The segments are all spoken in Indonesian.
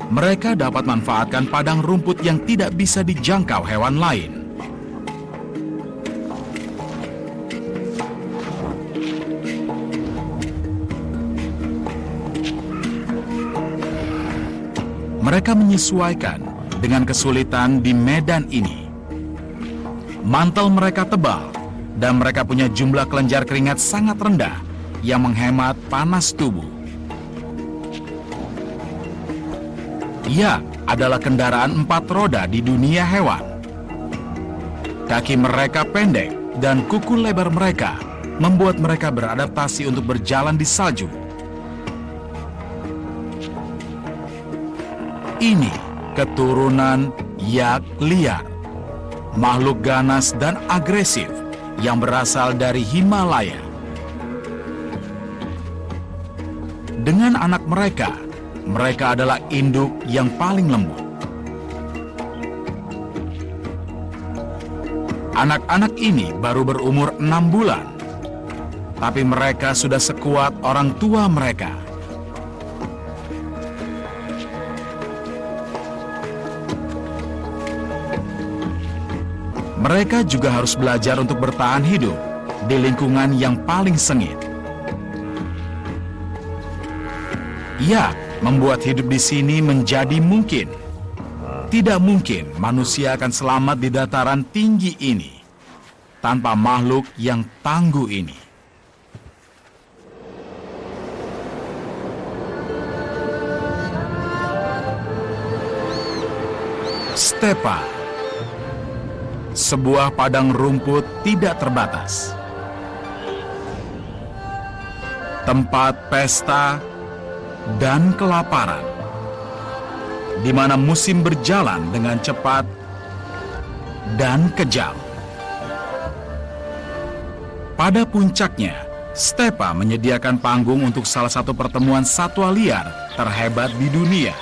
Mereka dapat manfaatkan padang rumput yang tidak bisa dijangkau hewan lain. Mereka menyesuaikan dengan kesulitan di medan ini. Mantel mereka tebal, dan mereka punya jumlah kelenjar keringat sangat rendah yang menghemat panas tubuh. Ia adalah kendaraan 4 roda di dunia hewan. Kaki mereka pendek dan kuku lebar mereka membuat mereka beradaptasi untuk berjalan di salju. Ini keturunan yak liar, makhluk ganas dan agresif yang berasal dari Himalaya. Dengan anak mereka, mereka adalah induk yang paling lembut. Anak-anak ini baru berumur 6 bulan, tapi mereka sudah sekuat orang tua mereka. Mereka juga harus belajar untuk bertahan hidup di lingkungan yang paling sengit. Ya, membuat hidup di sini menjadi mungkin. Tidak mungkin manusia akan selamat di dataran tinggi ini tanpa makhluk yang tangguh ini. Stepa, sebuah padang rumput tidak terbatas. Tempat pesta dan kelaparan, di mana musim berjalan dengan cepat dan kejam. Pada puncaknya, Stepa menyediakan panggung untuk salah satu pertemuan satwa liar terhebat di dunia.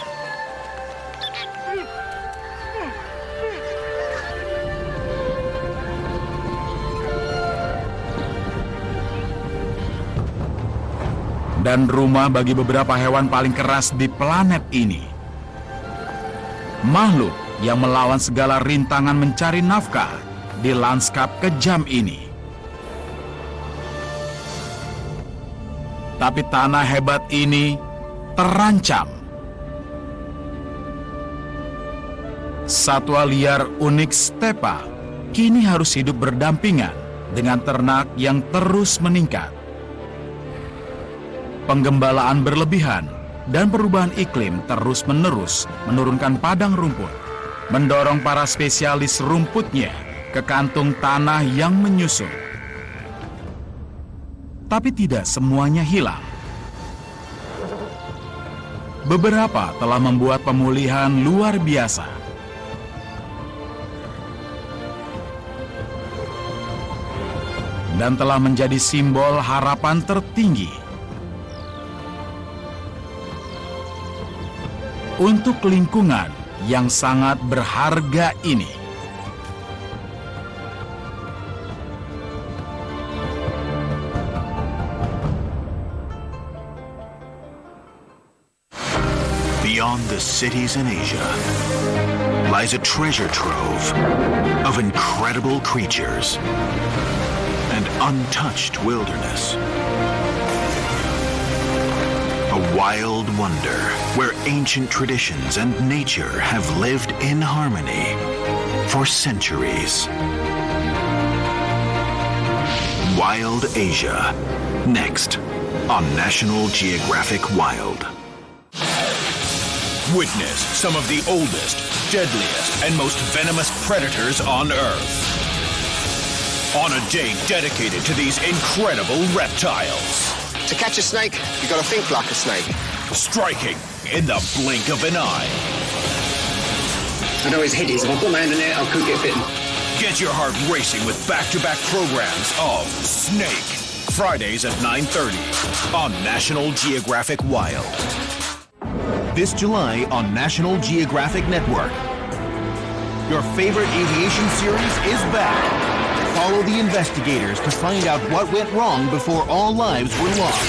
Dan rumah bagi beberapa hewan paling keras di planet ini. Makhluk yang melawan segala rintangan mencari nafkah di lanskap kejam ini. Tapi tanah hebat ini terancam. Satwa liar unik Stepa kini harus hidup berdampingan dengan ternak yang terus meningkat. Penggembalaan berlebihan dan perubahan iklim terus-menerus menurunkan padang rumput, mendorong para spesialis rumputnya ke kantung tanah yang menyusut. Tapi tidak semuanya hilang. Beberapa telah membuat pemulihan luar biasa. Dan telah menjadi simbol harapan tertinggi untuk lingkungan yang sangat berharga ini. Beyond the cities in Asia lies a treasure trove of incredible creatures and untouched wilderness. A wild wonder where ancient traditions and nature have lived in harmony for centuries. Wild Asia, next on National Geographic Wild. Witness some of the oldest, deadliest, and most venomous predators on Earth. On a day dedicated to these incredible reptiles. To catch a snake, you gotta think like a snake. Striking in the blink of an eye. I know his head is. If I put my hand in there, I could get bitten. Get your heart racing with back-to-back programs of Snake. Fridays at 9:30 on National Geographic Wild. This July on National Geographic Network. Your favorite aviation series is back. Follow the investigators to find out what went wrong before all lives were lost.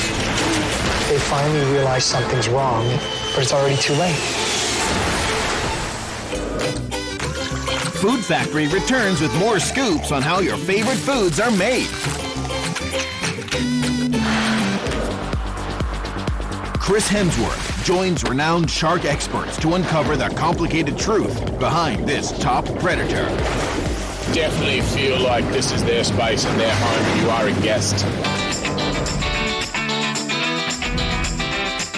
They finally realize something's wrong, but it's already too late. Food Factory returns with more scoops on how your favorite foods are made. Chris Hemsworth joins renowned shark experts to uncover the complicated truth behind this top predator. Definitely feel like this is their space and their home and you are a guest.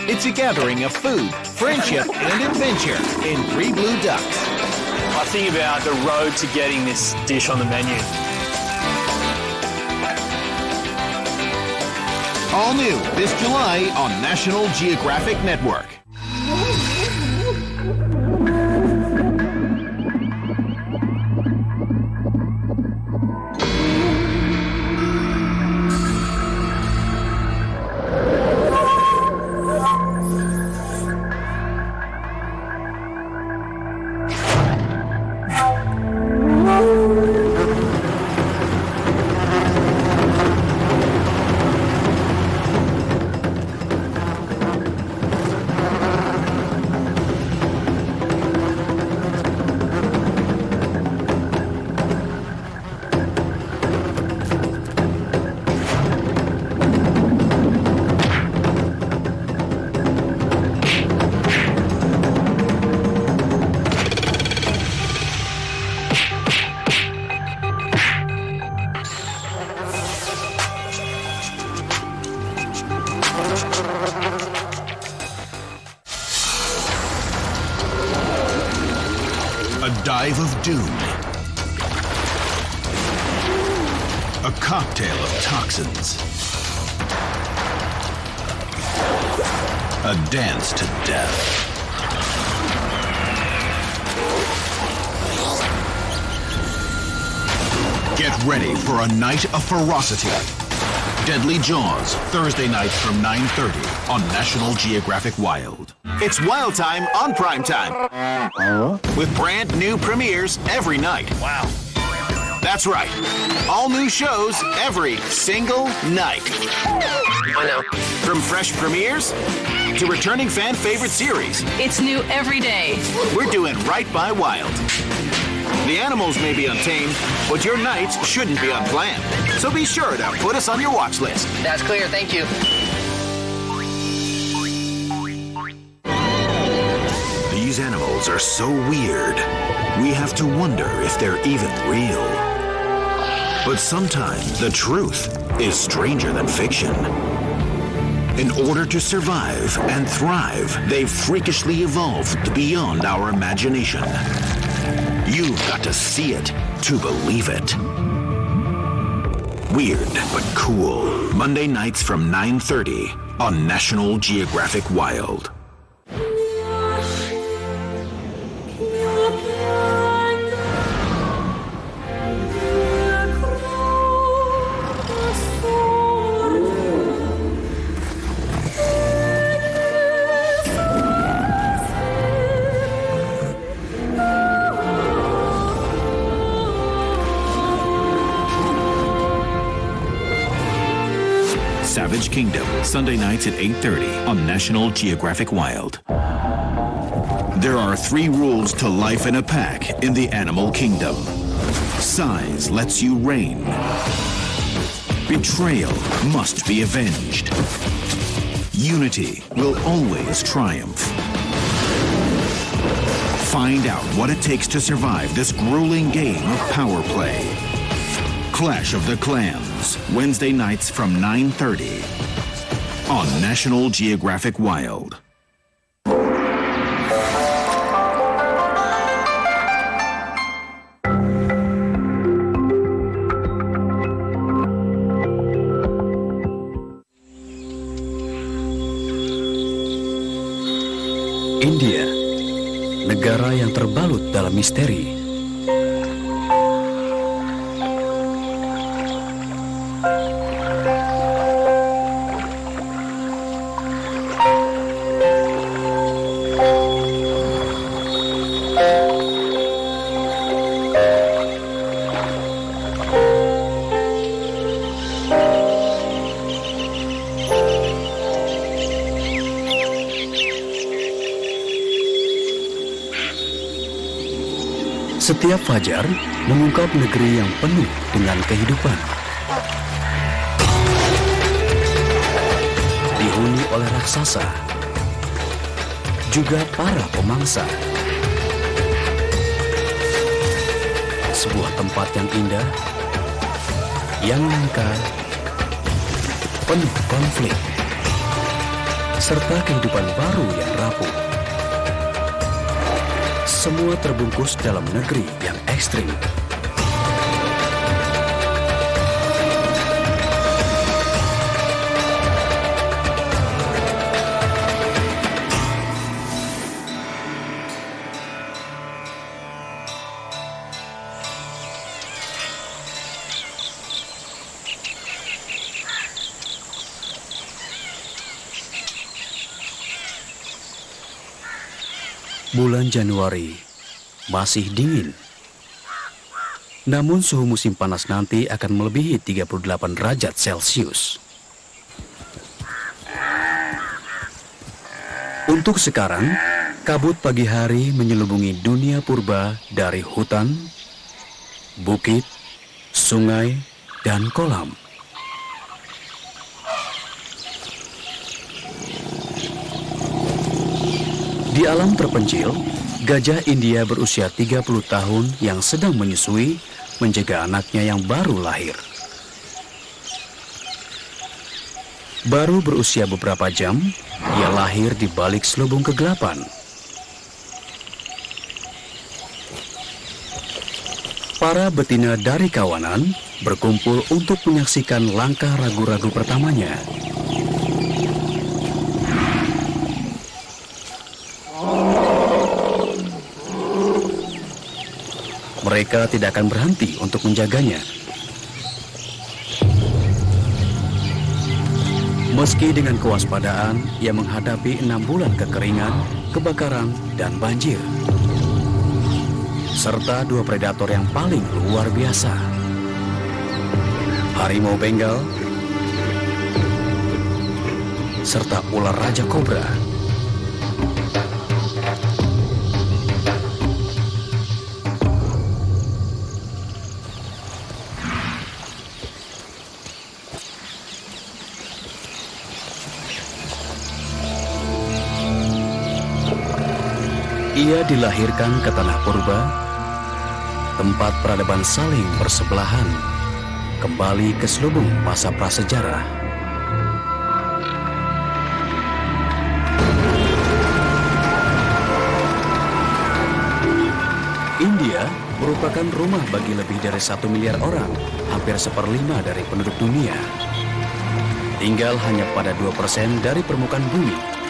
It's a gathering of food, friendship, and adventure in Three Blue Ducks. I think about the road to getting this dish on the menu. All new this July on National Geographic Network. A dive of doom. A cocktail of toxins. A dance to death. Get ready for a night of ferocity. Deadly Jaws, Thursday nights from 9:30 on National Geographic Wild. It's Wild Time on Prime Time. With brand new premieres every night. Wow. That's right. All new shows every single night. I know. From fresh premieres to returning fan favorite series, It's new every day. we're doing right by Wild. The animals may be untamed, but your nights shouldn't be unplanned. So be sure to put us on your watch list. That's clear, thank you. These animals are so weird, we have to wonder if they're even real. But sometimes the truth is stranger than fiction. In order to survive and thrive, they've freakishly evolved beyond our imagination. You've got to see it to believe it. Weird but cool. Monday nights from 9:30 on National Geographic Wild. Savage Kingdom, Sunday nights at 8:30 on National Geographic Wild. There are 3 rules to life in a pack in the animal kingdom. Size lets you reign. Betrayal must be avenged. Unity will always triumph. Find out what it takes to survive this grueling game of power play. Clash of the Clans, Wednesday nights from 9:30 on National Geographic Wild. India, negara yang terbalut dalam misteri. Setiap fajar mengungkap negeri yang penuh dengan kehidupan. Dihuni oleh raksasa, juga para pemangsa. Sebuah tempat yang indah, yang langka, penuh konflik, serta kehidupan baru yang rapuh. Semua terbungkus dalam negeri yang ekstrim. Bulan Januari masih dingin. Namun suhu musim panas nanti akan melebihi 38 derajat Celcius. Untuk sekarang, kabut pagi hari menyelubungi dunia purba dari hutan, bukit, sungai, dan kolam. Di alam terpencil, gajah India berusia 30 tahun yang sedang menyusui menjaga anaknya yang baru lahir. Baru berusia beberapa jam, ia lahir di balik selubung kegelapan. Para betina dari kawanan berkumpul untuk menyaksikan langkah ragu-ragu pertamanya. Mereka tidak akan berhenti untuk menjaganya. Meski dengan kewaspadaan, ia menghadapi 6 bulan kekeringan, kebakaran, dan banjir. Serta 2 predator yang paling luar biasa. Harimau Bengal, serta ular raja kobra. Ia dilahirkan ke tanah purba, tempat peradaban saling bersebelahan, kembali ke selubung masa prasejarah. India merupakan rumah bagi lebih dari 1 miliar orang, hampir 1/5 dari penduduk dunia. Tinggal hanya pada 2% dari permukaan bumi.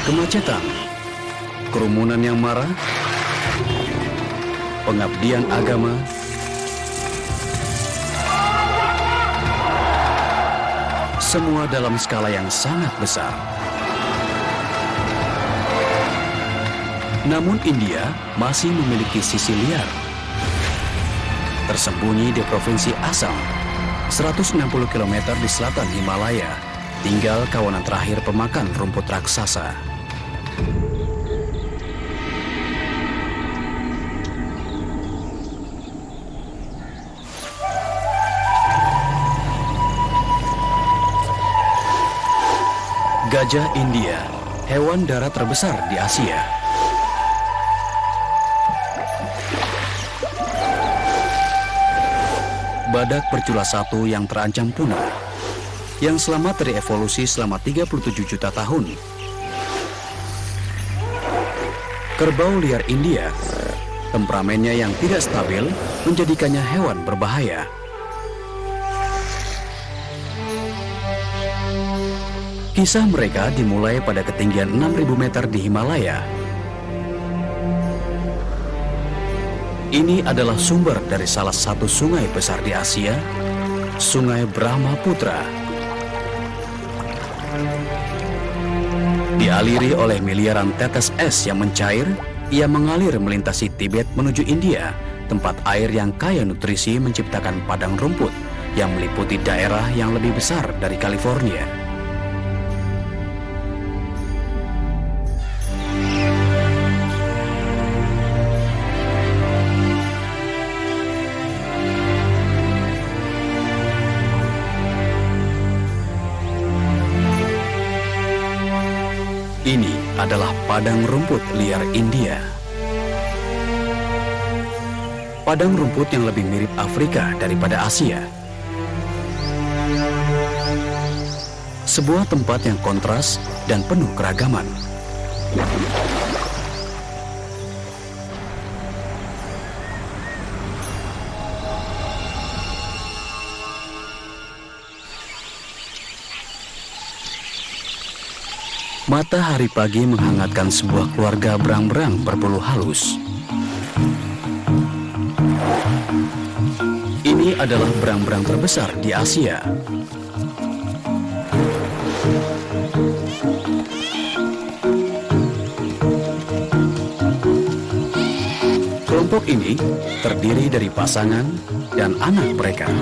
Kemacetan, kerumunan yang marah, pengabdian agama, semua dalam skala yang sangat besar. Namun India masih memiliki sisi liar. Tersembunyi di Provinsi Assam, 160 km di selatan Himalaya, tinggal kawanan terakhir pemakan rumput raksasa. Gajah India, hewan darat terbesar di Asia. Badak bercula satu yang terancam punah, yang selamat dari evolusi selama 37 juta tahun. Kerbau liar India, temperamennya yang tidak stabil menjadikannya hewan berbahaya. Kisah mereka dimulai pada ketinggian 6.000 meter di Himalaya. Ini adalah sumber dari salah satu sungai besar di Asia, Sungai Brahmaputra. Dialiri oleh miliaran tetes es yang mencair, ia mengalir melintasi Tibet menuju India, tempat air yang kaya nutrisi menciptakan padang rumput yang meliputi daerah yang lebih besar dari California. Ini adalah padang rumput liar India. Padang rumput yang lebih mirip Afrika daripada Asia. Sebuah tempat yang kontras dan penuh keragaman. Matahari pagi menghangatkan sebuah keluarga berang-berang berbulu halus. Ini adalah berang-berang terbesar di Asia. Kelompok ini terdiri dari pasangan dan anak mereka.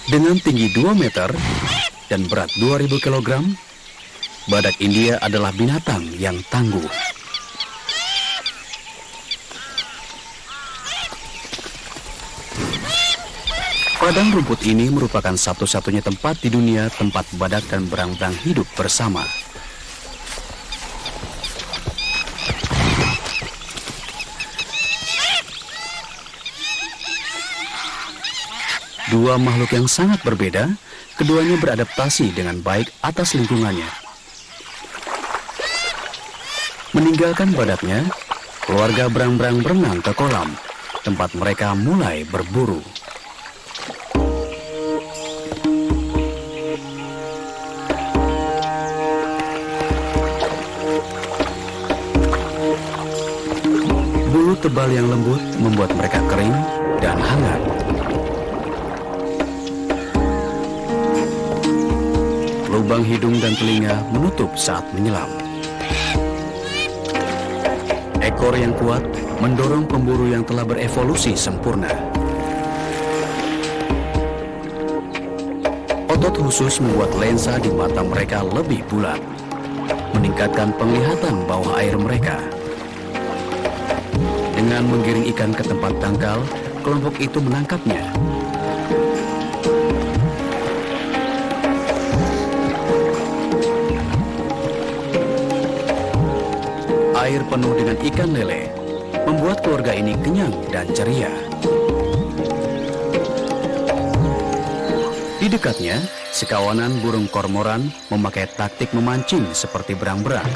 Dengan tinggi 2 meter dan berat 2000 kg, badak India adalah binatang yang tangguh. Padang rumput ini merupakan satu-satunya tempat di dunia tempat badak dan berang-berang hidup bersama. Dua makhluk yang sangat berbeda, keduanya beradaptasi dengan baik atas lingkungannya. Meninggalkan badaknya, keluarga berang-berang berenang ke kolam, tempat mereka mulai berburu. Bulu tebal yang lembut membuat mereka kering dan hangat. Lubang hidung dan telinga menutup saat menyelam. Ekor yang kuat mendorong pemburu yang telah berevolusi sempurna. Otot khusus membuat lensa di mata mereka lebih bulat, meningkatkan penglihatan bawah air mereka. Dengan menggiring ikan ke tempat dangkal, kelompok itu menangkapnya. Air penuh dengan ikan lele membuat keluarga ini kenyang dan ceria. Di dekatnya, sekawanan burung kormoran memakai taktik memancing seperti berang-berang.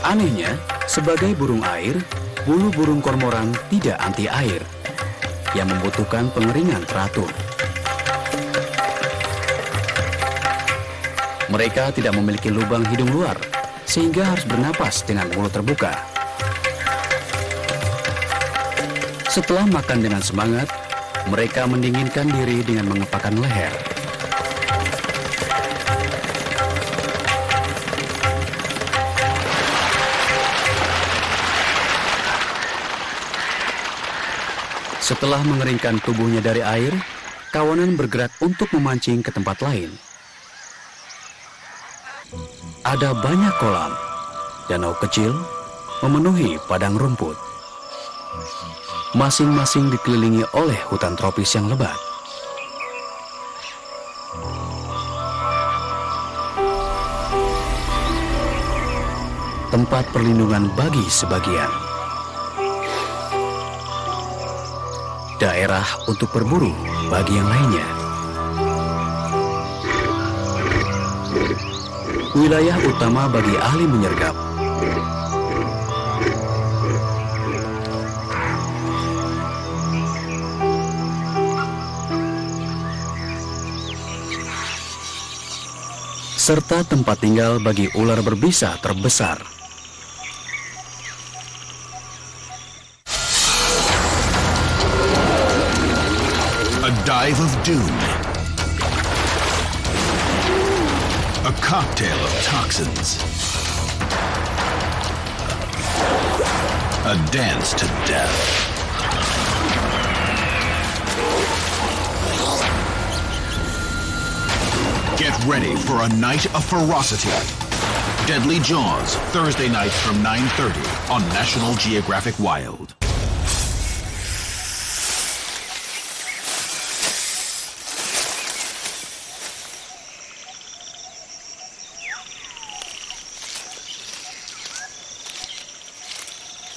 Anehnya, sebagai burung air, bulu burung kormoran tidak anti air, yang membutuhkan pengeringan teratur. Mereka tidak memiliki lubang hidung luar, sehingga harus bernapas dengan mulut terbuka. Setelah makan dengan semangat, mereka mendinginkan diri dengan mengepakkan leher. Setelah mengeringkan tubuhnya dari air, kawanan bergerak untuk memancing ke tempat lain. Ada banyak kolam, danau kecil, memenuhi padang rumput. Masing-masing dikelilingi oleh hutan tropis yang lebat. tempat perlindungan bagi sebagian. Daerah untuk berburu bagi yang lainnya. Wilayah utama bagi ahli menyergap. Serta tempat tinggal bagi ular berbisa terbesar. A dive of doom. A cocktail of toxins. A dance to death. Get ready for a night of ferocity. Deadly Jaws, Thursday night from 9:30 on National Geographic Wild.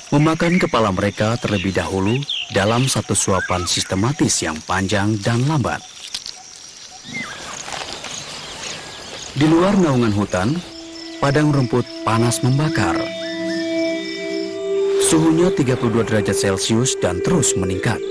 Memakan kepala mereka terlebih dahulu dalam satu suapan sistematis yang panjang dan lambat. Di luar naungan hutan, padang rumput panas membakar. Suhunya 32 derajat Celcius dan terus meningkat.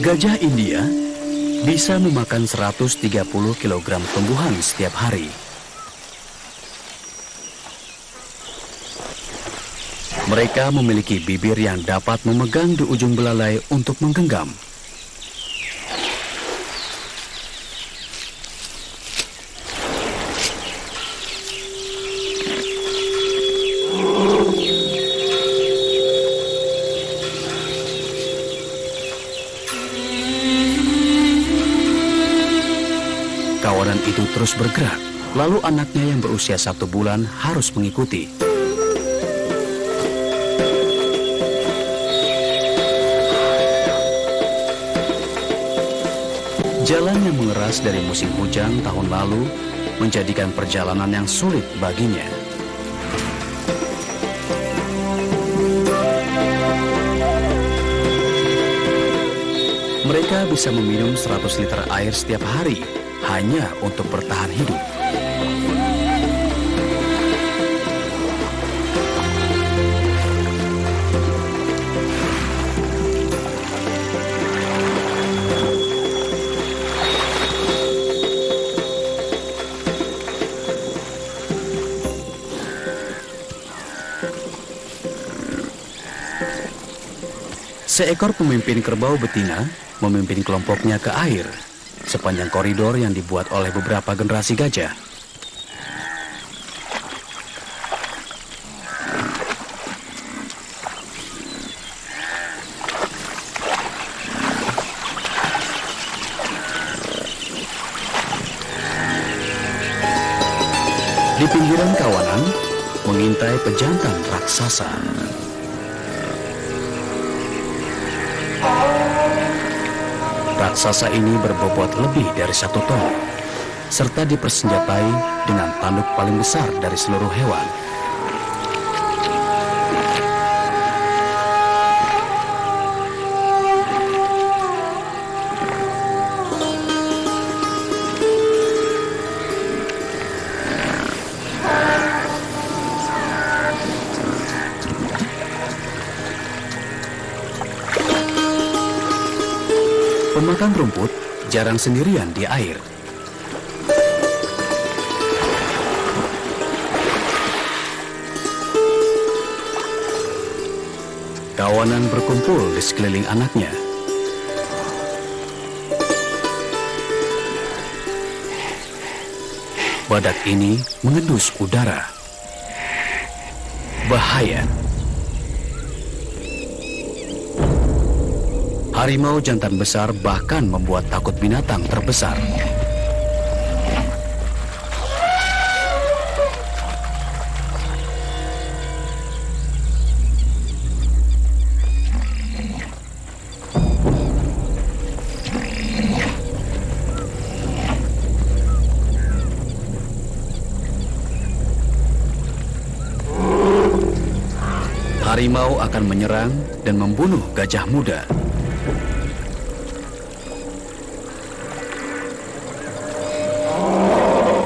Gajah India bisa memakan 130 kg tumbuhan setiap hari. Mereka memiliki bibir yang dapat memegang di ujung belalai untuk menggenggam. Kawanan itu terus bergerak, lalu anaknya yang berusia 1 bulan harus mengikuti. Jalan yang mengeras dari musim hujan tahun lalu menjadikan perjalanan yang sulit baginya. Mereka bisa meminum 100 liter air setiap hari hanya untuk bertahan hidup. Seekor pemimpin kerbau betina memimpin kelompoknya ke air sepanjang koridor yang dibuat oleh beberapa generasi gajah. Di pinggiran kawanan mengintai pejantan raksasa. Raksasa ini berbobot lebih dari 1 ton, serta dipersenjatai dengan tanduk paling besar dari seluruh hewan. Pemakan rumput jarang sendirian di air. Kawanan berkumpul di sekeliling anaknya. Badak ini mengendus udara. Bahaya. Harimau jantan besar bahkan membuat takut binatang terbesar. harimau akan menyerang dan membunuh gajah muda.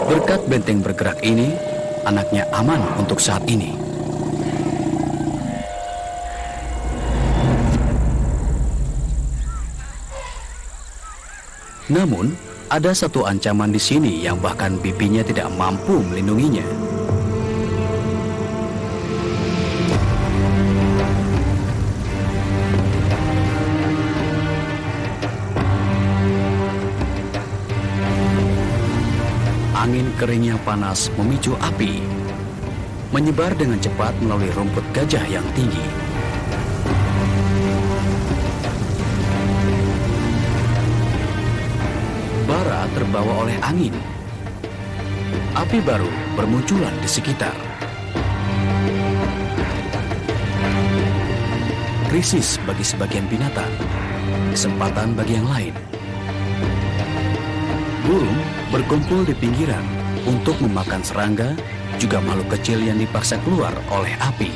Berkat benteng bergerak ini, anaknya aman untuk saat ini. Namun, ada satu ancaman di sini yang bahkan bibinya tidak mampu melindunginya. Angin kering yang panas memicu api, menyebar dengan cepat melalui rumput gajah yang tinggi. Bara terbawa oleh angin. Api baru bermunculan di sekitar. Krisis bagi sebagian binatang, kesempatan bagi yang lain. Burung berkumpul di pinggiran untuk memakan serangga, juga makhluk kecil yang dipaksa keluar oleh api.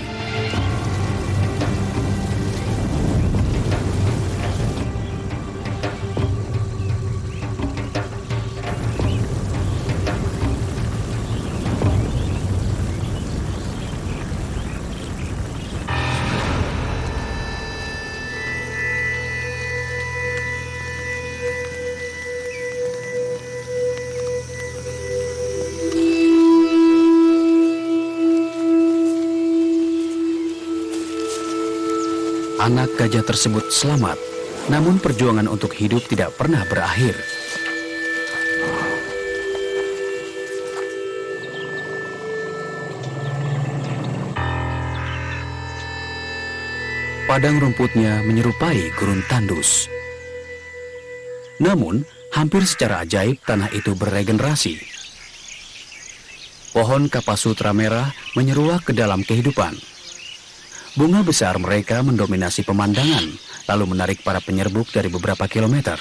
Anak gajah tersebut selamat, namun perjuangan untuk hidup tidak pernah berakhir. Padang rumputnya menyerupai gurun tandus. Namun, hampir secara ajaib tanah itu beregenerasi. Pohon kapasutra merah menyeruak ke dalam kehidupan. Bunga besar mereka mendominasi pemandangan, lalu menarik para penyerbuk dari beberapa kilometer.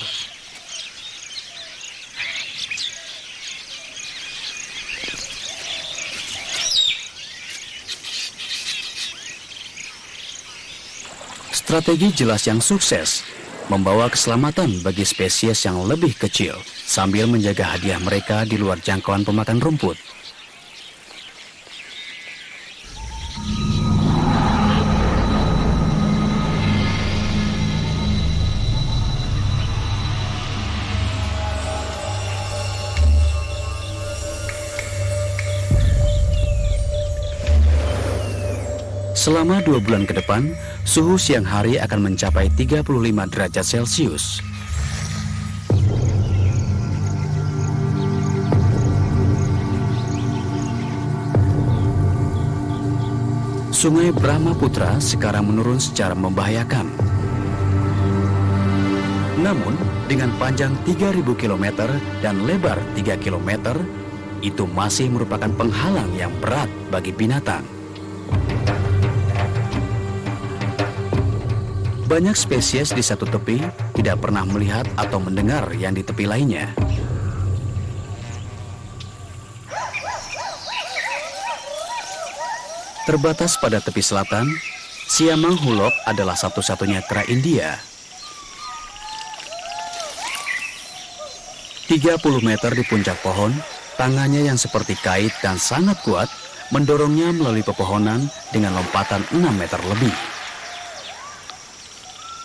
Strategi jelas yang sukses, membawa keselamatan bagi spesies yang lebih kecil, sambil menjaga hadiah mereka di luar jangkauan pemakan rumput. Selama 2 bulan ke depan, suhu siang hari akan mencapai 35 derajat Celcius. Sungai Brahmaputra sekarang menurun secara membahayakan. Namun, dengan panjang 3.000 km dan lebar 3 km, itu masih merupakan penghalang yang berat bagi binatang. Banyak spesies di satu tepi tidak pernah melihat atau mendengar yang di tepi lainnya. Terbatas pada tepi selatan, siamang hulok adalah satu-satunya kera India. 30 meter di puncak pohon, tangannya yang seperti kait dan sangat kuat mendorongnya melalui pepohonan dengan lompatan 6 meter lebih.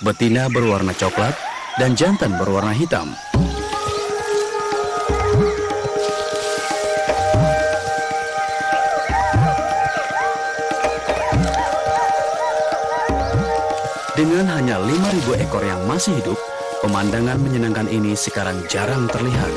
Betina berwarna coklat dan jantan berwarna hitam. Dengan hanya 5.000 ekor yang masih hidup, pemandangan menyenangkan ini sekarang jarang terlihat.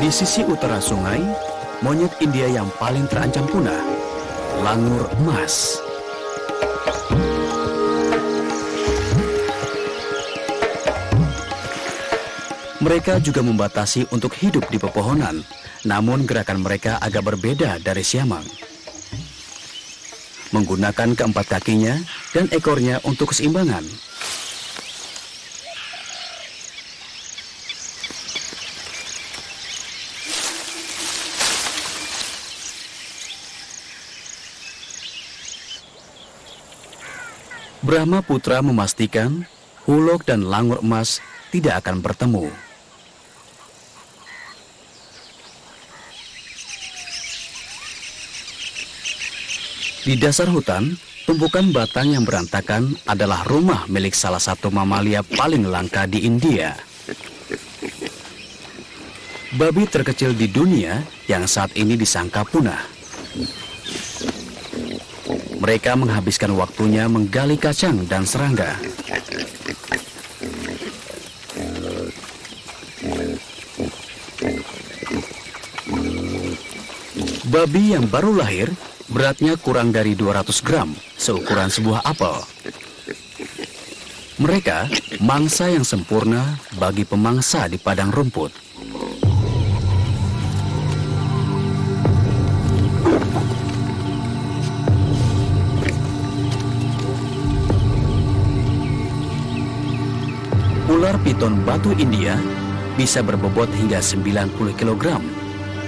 Di sisi utara sungai, monyet India yang paling terancam punah, langur emas. Mereka juga membatasi untuk hidup di pepohonan, namun gerakan mereka agak berbeda dari siamang. Menggunakan keempat kakinya dan ekornya untuk keseimbangan. Brahma Putra memastikan Hulok dan Langur Emas tidak akan bertemu. Di dasar hutan, tumpukan batang yang berantakan adalah rumah milik salah satu mamalia paling langka di India. Babi terkecil di dunia yang saat ini disangka punah. Mereka menghabiskan waktunya menggali kacang dan serangga. Babi yang baru lahir beratnya kurang dari 200 gram, seukuran sebuah apel. Mereka mangsa yang sempurna bagi pemangsa di padang rumput. Ular piton batu India bisa berbobot hingga 90 kg,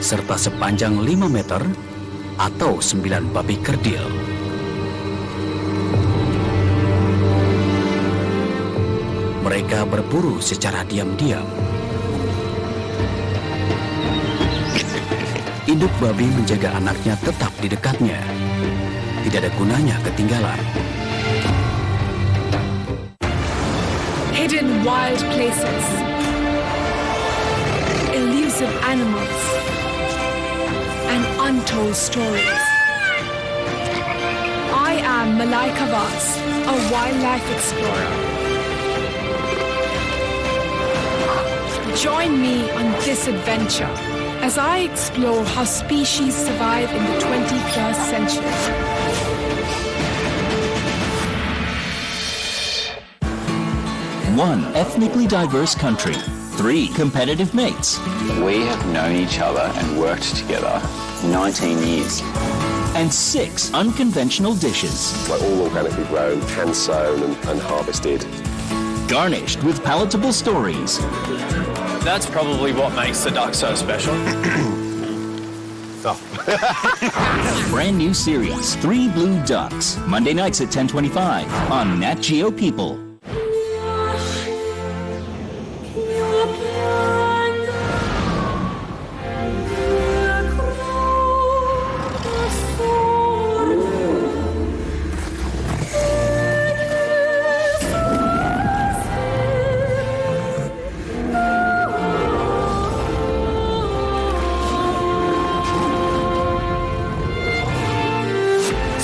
serta sepanjang 5 meter atau 9 babi kerdil. Mereka berburu secara diam-diam. Induk babi menjaga anaknya tetap di dekatnya. Tidak ada gunanya ketinggalan. Hidden wild places, elusive animals, and untold stories. I am Malaika Vas, a wildlife explorer. Join me on this adventure as I explore how species survive in the 21st century. One ethnically diverse country, 3 competitive mates. We have known each other and worked together 19 years. And 6 unconventional dishes. Like all organically grown, hand sown and harvested. Garnished with palatable stories. That's probably what makes the duck so special. Brand new series, 3 Blue Ducks. Monday nights at 10:25 on Nat Geo People.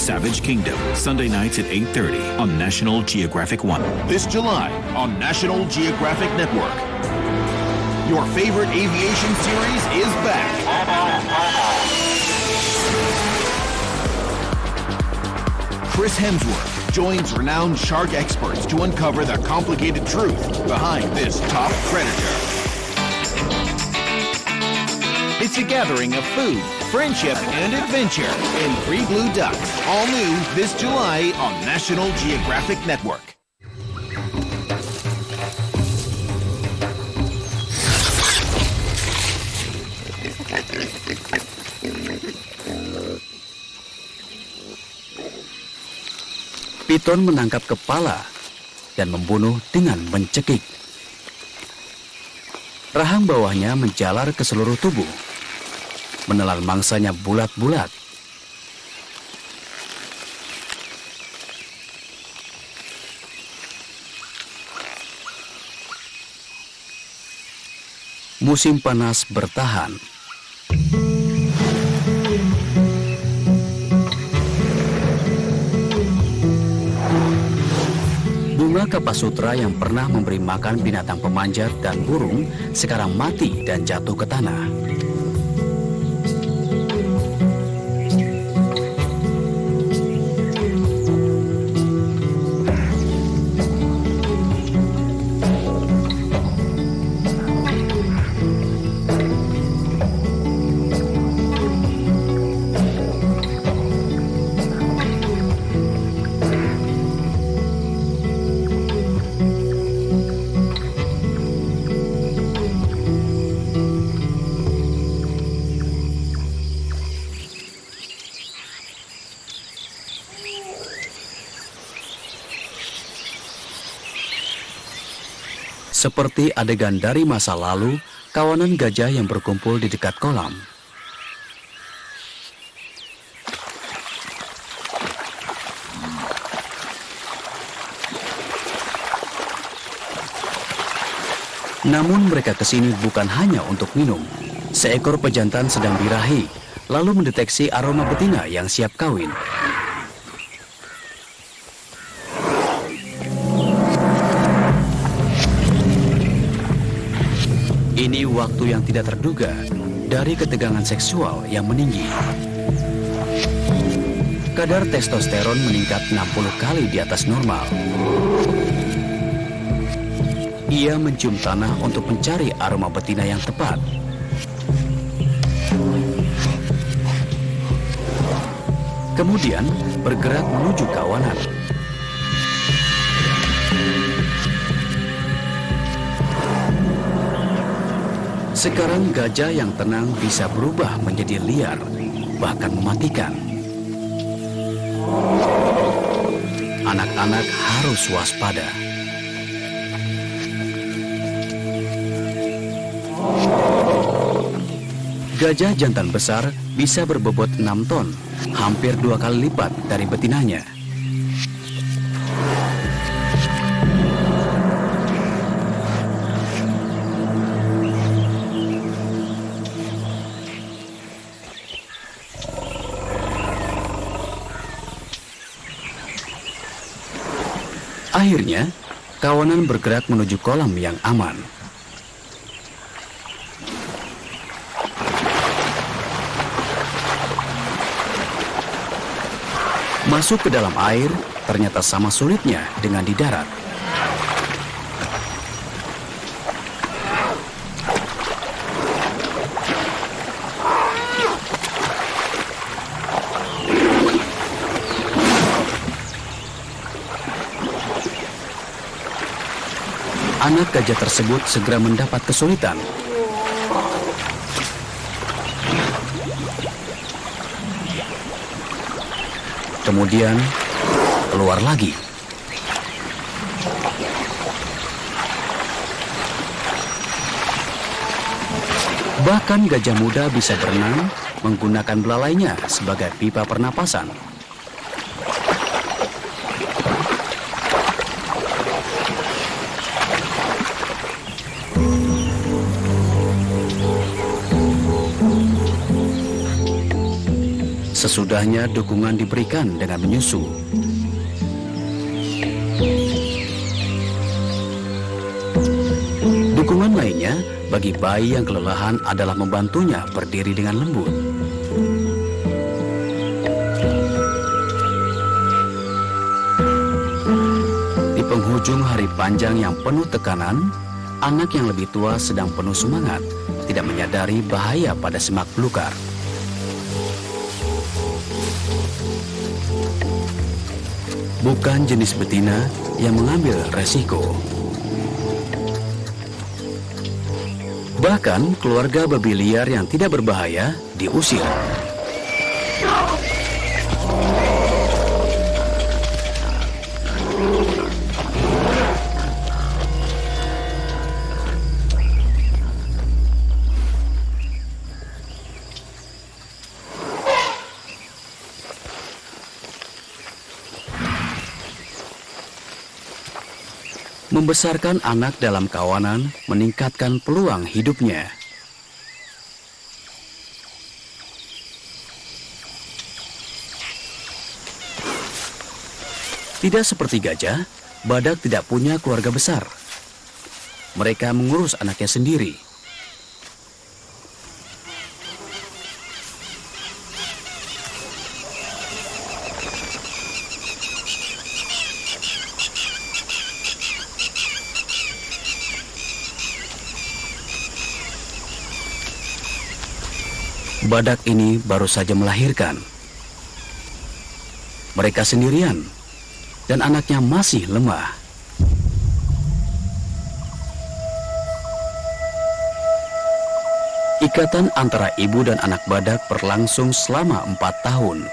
Savage Kingdom, Sunday nights at 8:30 on National Geographic 1. This July on National Geographic Network. Your favorite aviation series is back. Chris Hemsworth joins renowned shark experts to uncover the complicated truth behind this top predator. It's a gathering of food, friendship, and adventure in 3 Blue Ducks. All new this July on National Geographic Network. Piton menangkap kepala dan membunuh dengan mencekik. Rahang bawahnya menjalar ke seluruh tubuh, menelan mangsanya bulat-bulat. Musim panas bertahan. Bunga kapasutra yang pernah memberi makan binatang pemanjat dan burung sekarang mati dan jatuh ke tanah. Seperti adegan dari masa lalu, kawanan gajah yang berkumpul di dekat kolam. Namun mereka kesini bukan hanya untuk minum. Seekor pejantan sedang birahi, lalu mendeteksi aroma betina yang siap kawin. Ini waktu yang tidak terduga dari ketegangan seksual yang meninggi. Kadar testosteron meningkat 60 kali di atas normal. Ia mencium tanah untuk mencari aroma betina yang tepat. Kemudian bergerak menuju kawanan. Sekarang gajah yang tenang bisa berubah menjadi liar, bahkan mematikan. Anak-anak harus waspada. Gajah jantan besar bisa berbobot 6 ton, hampir 2 kali lipat dari betinanya. Akhirnya, kawanan bergerak menuju kolam yang aman. Masuk ke dalam air ternyata sama sulitnya dengan di darat. Anak gajah tersebut segera mendapat kesulitan. Kemudian keluar lagi. Bahkan gajah muda bisa berenang menggunakan belalainya sebagai pipa pernapasan. Sesudahnya dukungan diberikan dengan menyusu. Dukungan lainnya bagi bayi yang kelelahan adalah membantunya berdiri dengan lembut. Di penghujung hari panjang yang penuh tekanan, anak yang lebih tua sedang penuh semangat, tidak menyadari bahaya pada semak belukar. Bukan jenis betina yang mengambil resiko. Bahkan keluarga babi liar yang tidak berbahaya diusir. Membesarkan anak dalam kawanan meningkatkan peluang hidupnya. Tidak seperti gajah, badak tidak punya keluarga besar. Mereka mengurus anaknya sendiri. Badak ini baru saja melahirkan. Mereka sendirian, dan anaknya masih lemah. Ikatan antara ibu dan anak badak berlangsung selama 4 tahun.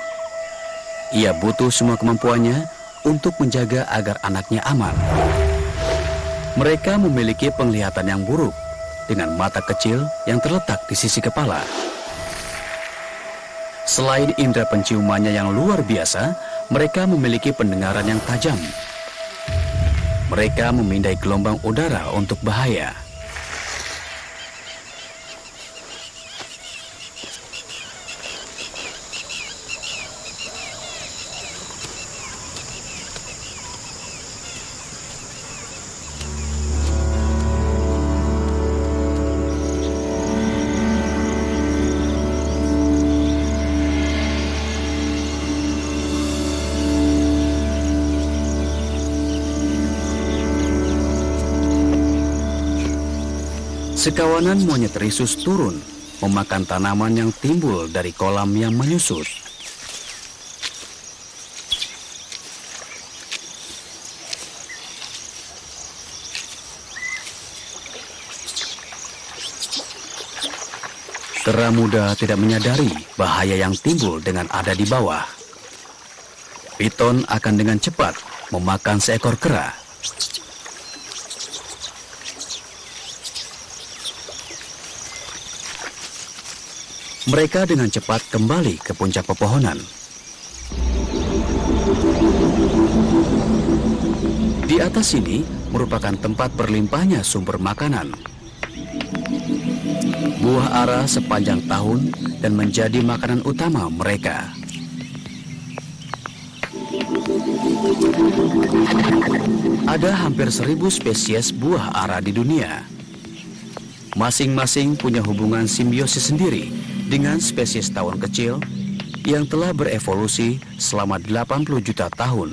Ia butuh semua kemampuannya untuk menjaga agar anaknya aman. Mereka memiliki penglihatan yang buruk, dengan mata kecil yang terletak di sisi kepala. Selain indera penciumannya yang luar biasa, mereka memiliki pendengaran yang tajam. Mereka memindai gelombang udara untuk bahaya. Sekawanan monyet rhesus turun, memakan tanaman yang timbul dari kolam yang menyusut. Kera muda tidak menyadari bahaya yang timbul dengan ada di bawah. Piton akan dengan cepat memakan seekor kera. Mereka dengan cepat kembali ke puncak pepohonan. Di atas sini merupakan tempat berlimpahnya sumber makanan. Buah ara sepanjang tahun dan menjadi makanan utama mereka. Ada hampir 1000 spesies buah ara di dunia. Masing-masing punya hubungan simbiosis sendiri dengan spesies tawon kecil yang telah berevolusi selama 80 juta tahun.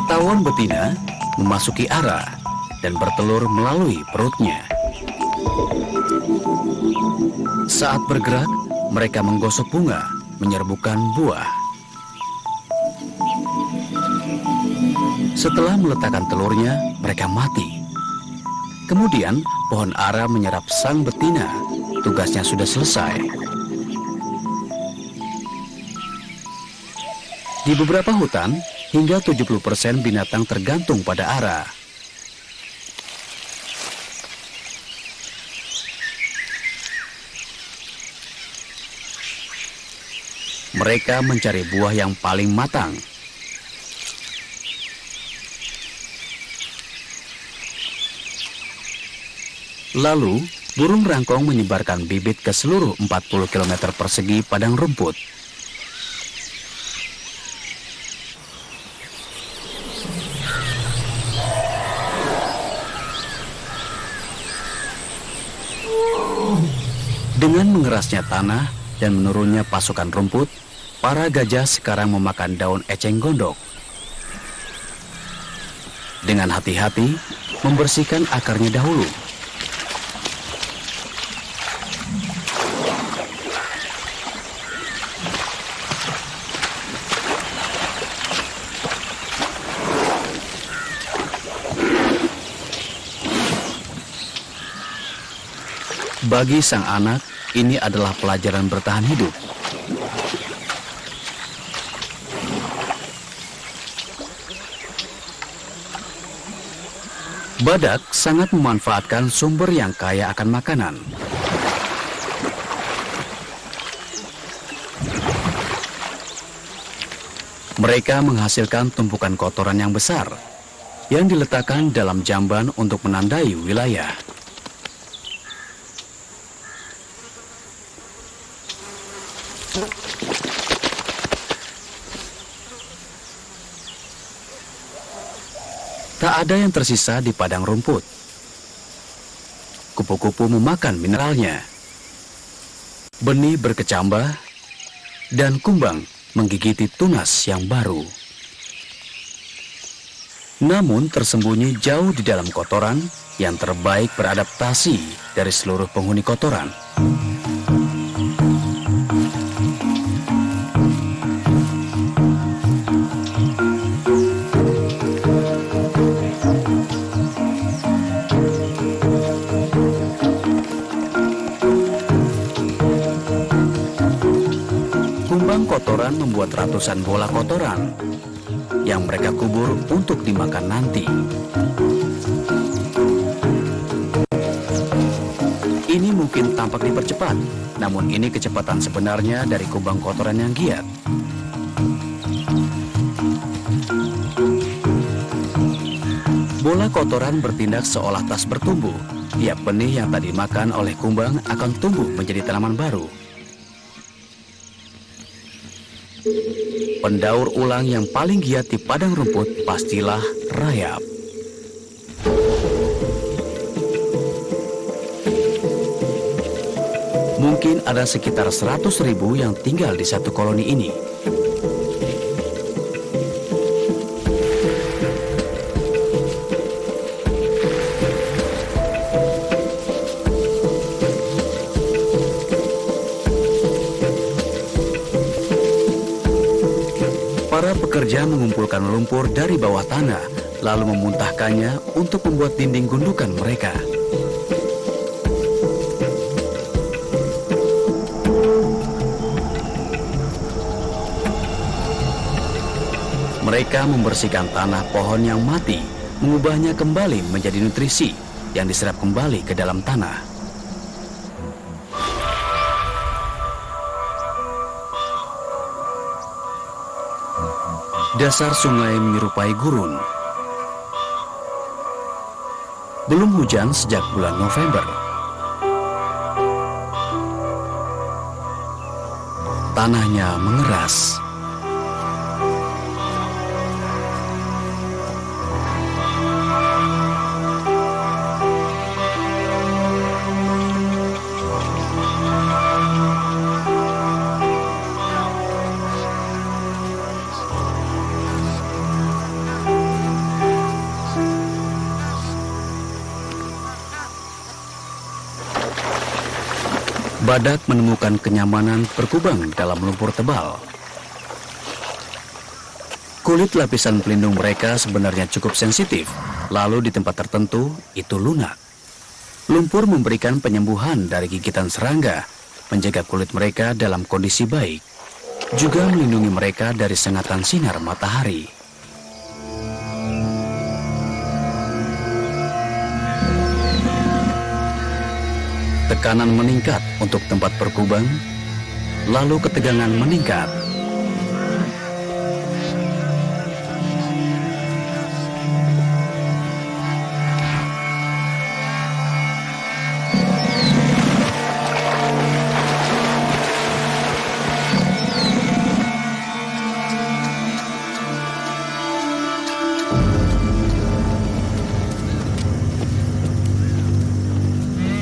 Tawon betina memasuki ara dan bertelur melalui perutnya. Saat bergerak, mereka menggosok bunga, menyerbukan buah. Setelah meletakkan telurnya, mereka mati. Kemudian, pohon ara menyerap sang betina. Tugasnya sudah selesai. Di beberapa hutan, hingga 70% binatang tergantung pada ara. Mereka mencari buah yang paling matang. Lalu, burung rangkong menyebarkan bibit ke seluruh 40 km persegi padang rumput. Dengan mengerasnya tanah dan menurunnya pasukan rumput, para gajah sekarang memakan daun eceng gondok. Dengan hati-hati, membersihkan akarnya dahulu. Bagi sang anak, ini adalah pelajaran bertahan hidup. Badak sangat memanfaatkan sumber yang kaya akan makanan. Mereka menghasilkan tumpukan kotoran yang besar yang diletakkan dalam jamban untuk menandai wilayah. Tak ada yang tersisa di padang rumput. Kupu-kupu memakan mineralnya. Benih berkecambah dan kumbang menggigiti tunas yang baru. Namun tersembunyi jauh di dalam kotoran, yang terbaik beradaptasi dari seluruh penghuni kotoran. Kumbang kotoran membuat ratusan bola kotoran yang mereka kubur untuk dimakan nanti. Ini mungkin tampak dipercepat, namun ini kecepatan sebenarnya dari kumbang kotoran yang giat. Bola kotoran bertindak seolah tas bertumbuh. Tiap benih yang tadi dimakan oleh kumbang akan tumbuh menjadi tanaman baru. Pendaur ulang yang paling giat di padang rumput pastilah rayap. Mungkin ada sekitar 100.000 yang tinggal di satu koloni ini. Para pekerja mengumpulkan lumpur dari bawah tanah, lalu memuntahkannya untuk membuat dinding gundukan mereka. Mereka membersihkan tanah pohon yang mati, mengubahnya kembali menjadi nutrisi yang diserap kembali ke dalam tanah. Dasar sungai menyerupai gurun. Belum hujan sejak bulan November. Tanahnya mengeras. Badak menemukan kenyamanan berkubang dalam lumpur tebal. Kulit lapisan pelindung mereka sebenarnya cukup sensitif, lalu di tempat tertentu itu lunak. Lumpur memberikan penyembuhan dari gigitan serangga, menjaga kulit mereka dalam kondisi baik, juga melindungi mereka dari sengatan sinar matahari. Tekanan meningkat untuk tempat berkubang, lalu ketegangan meningkat.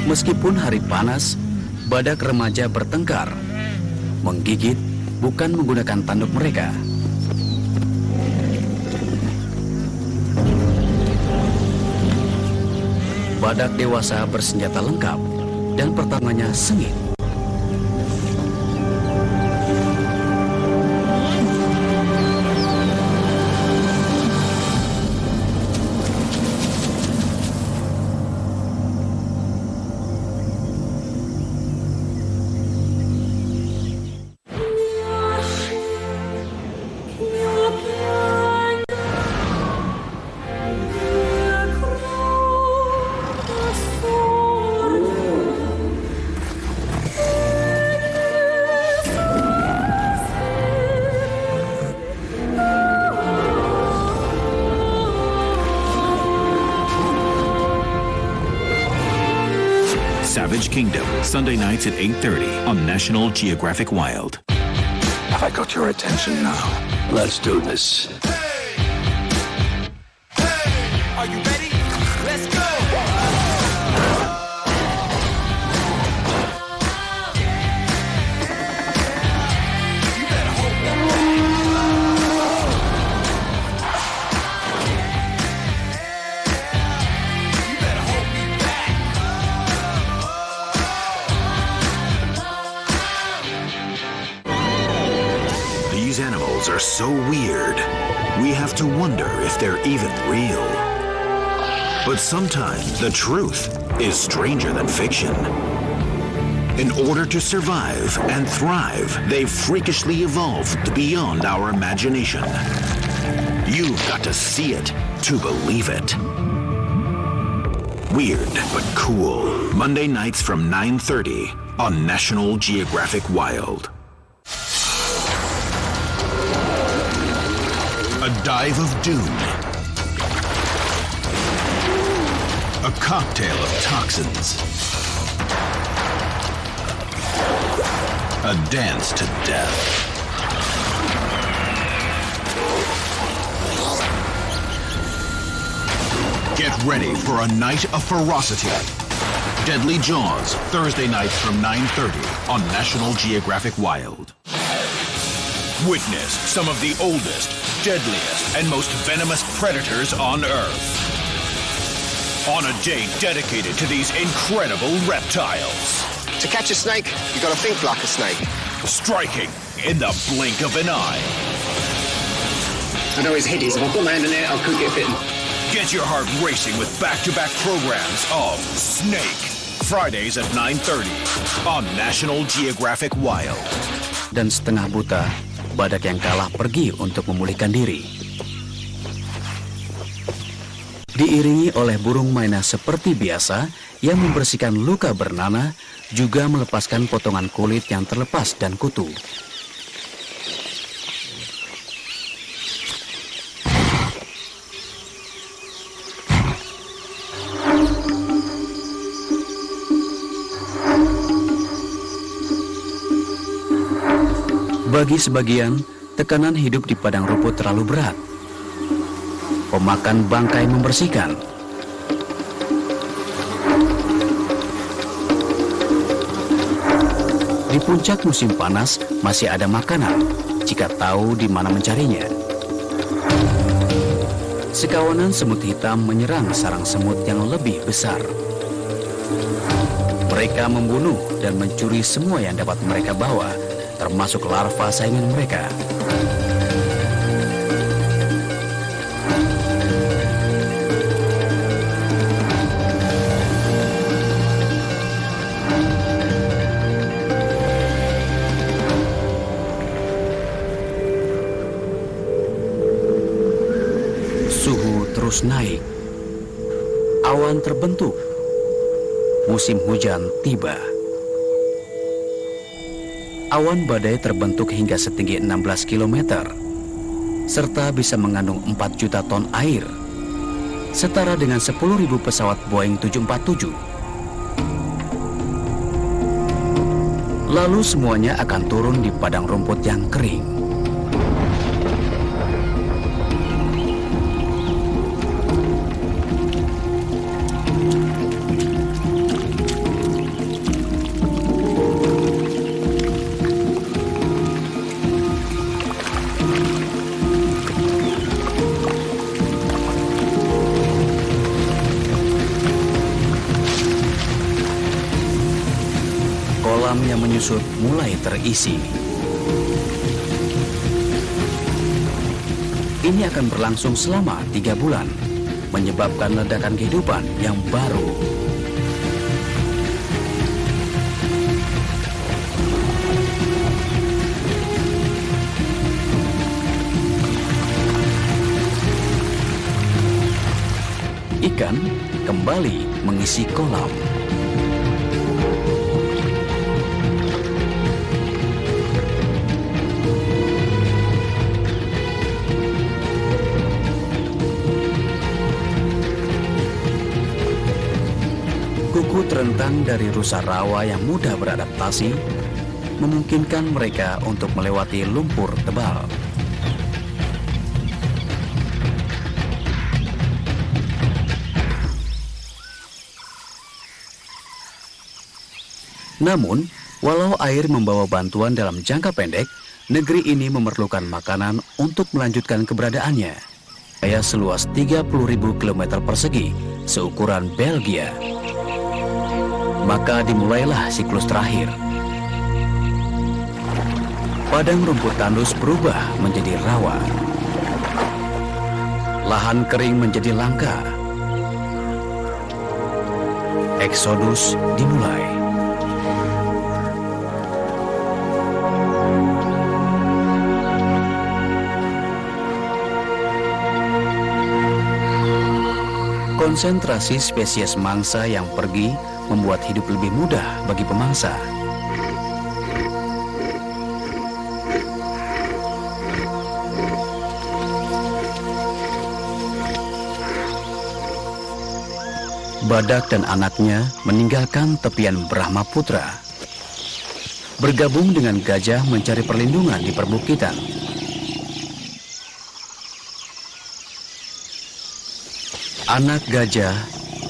Meskipun hari panas, badak remaja bertengkar, menggigit, bukan menggunakan tanduk mereka. Badak dewasa bersenjata lengkap, dan pertamanya sengit. Savage Kingdom, Sunday nights at 8:30 on National Geographic Wild. Have I got your attention now? Let's do this. Are you ready? Let's go! animals are so weird, we have to wonder if they're even real. But sometimes the truth is stranger than fiction. In order to survive and thrive, they've freakishly evolved beyond our imagination. You've got to see it to believe it. Weird but cool. Monday nights from 9:30 on National Geographic Wild. A dive of doom. A cocktail of toxins. A dance to death. Get ready for a night of ferocity. Deadly Jaws, Thursday nights from 9:30 on National Geographic Wild. Witness some of the oldest, deadliest, and most venomous predators on Earth. On a day dedicated to these incredible reptiles. To catch a snake, you gotta think like a snake. Striking in the blink of an eye. I know it's hideous. If I put my hand in it, I could get bitten. Get your heart racing with back-to-back programs of Snake. Fridays at 9:30 on National Geographic Wild. Dan setengah buta, badak yang kalah pergi untuk memulihkan diri. Diiringi oleh burung mainan seperti biasa yang membersihkan luka bernanah, juga melepaskan potongan kulit yang terlepas dan kutu. Bagi sebagian, tekanan hidup di padang rumput terlalu berat. Pemakan bangkai membersihkan. Di puncak musim panas masih ada makanan jika tahu di mana mencarinya. Sekawanan semut hitam menyerang sarang semut yang lebih besar. Mereka membunuh dan mencuri semua yang dapat mereka bawa, termasuk larva saingan mereka. Suhu terus naik. Awan terbentuk. Musim hujan tiba. Awan badai terbentuk hingga setinggi 16 km, serta bisa mengandung 4 juta ton air, setara dengan 10.000 pesawat Boeing 747. Lalu semuanya akan turun di padang rumput yang kering. Yang menyusut mulai terisi. Ini akan berlangsung selama 3 bulan, menyebabkan ledakan kehidupan yang baru. Ikan kembali mengisi kolam. Kuku terentang dari rusa rawa yang mudah beradaptasi memungkinkan mereka untuk melewati lumpur tebal. Namun, walau air membawa bantuan dalam jangka pendek, negeri ini memerlukan makanan untuk melanjutkan keberadaannya. Wilayah seluas 30.000 km persegi, seukuran Belgia. Maka dimulailah siklus terakhir. Padang rumput tandus berubah menjadi rawa. Lahan kering menjadi langka. Eksodus dimulai. Konsentrasi spesies mangsa yang pergi membuat hidup lebih mudah bagi pemangsa. Badak dan anaknya meninggalkan tepian Brahmaputra, bergabung dengan gajah mencari perlindungan di perbukitan. Anak gajah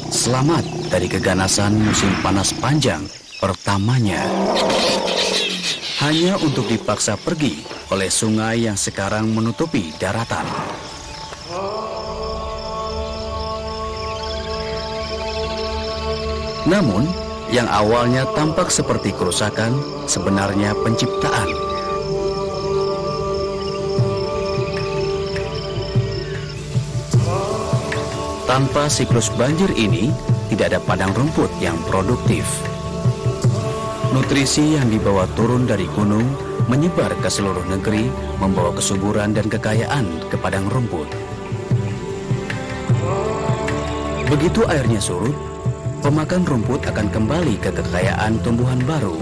selamat dari keganasan musim panas panjang pertamanya, hanya untuk dipaksa pergi oleh sungai yang sekarang menutupi daratan. Namun, yang awalnya tampak seperti kerusakan, sebenarnya penciptaan. Tanpa siklus banjir ini, tidak ada padang rumput yang produktif. Nutrisi yang dibawa turun dari gunung menyebar ke seluruh negeri, membawa kesuburan dan kekayaan ke padang rumput. Begitu airnya surut, pemakan rumput akan kembali ke kekayaan tumbuhan baru.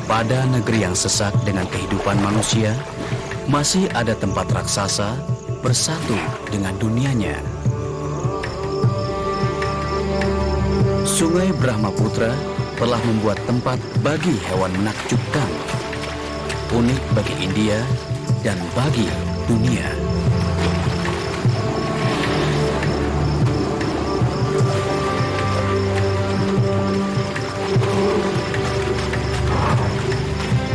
Pada negeri yang sesak dengan kehidupan manusia, masih ada tempat raksasa bersatu dengan dunianya. Sungai Brahmaputra telah membuat tempat bagi hewan menakjubkan, unik bagi India dan bagi dunia.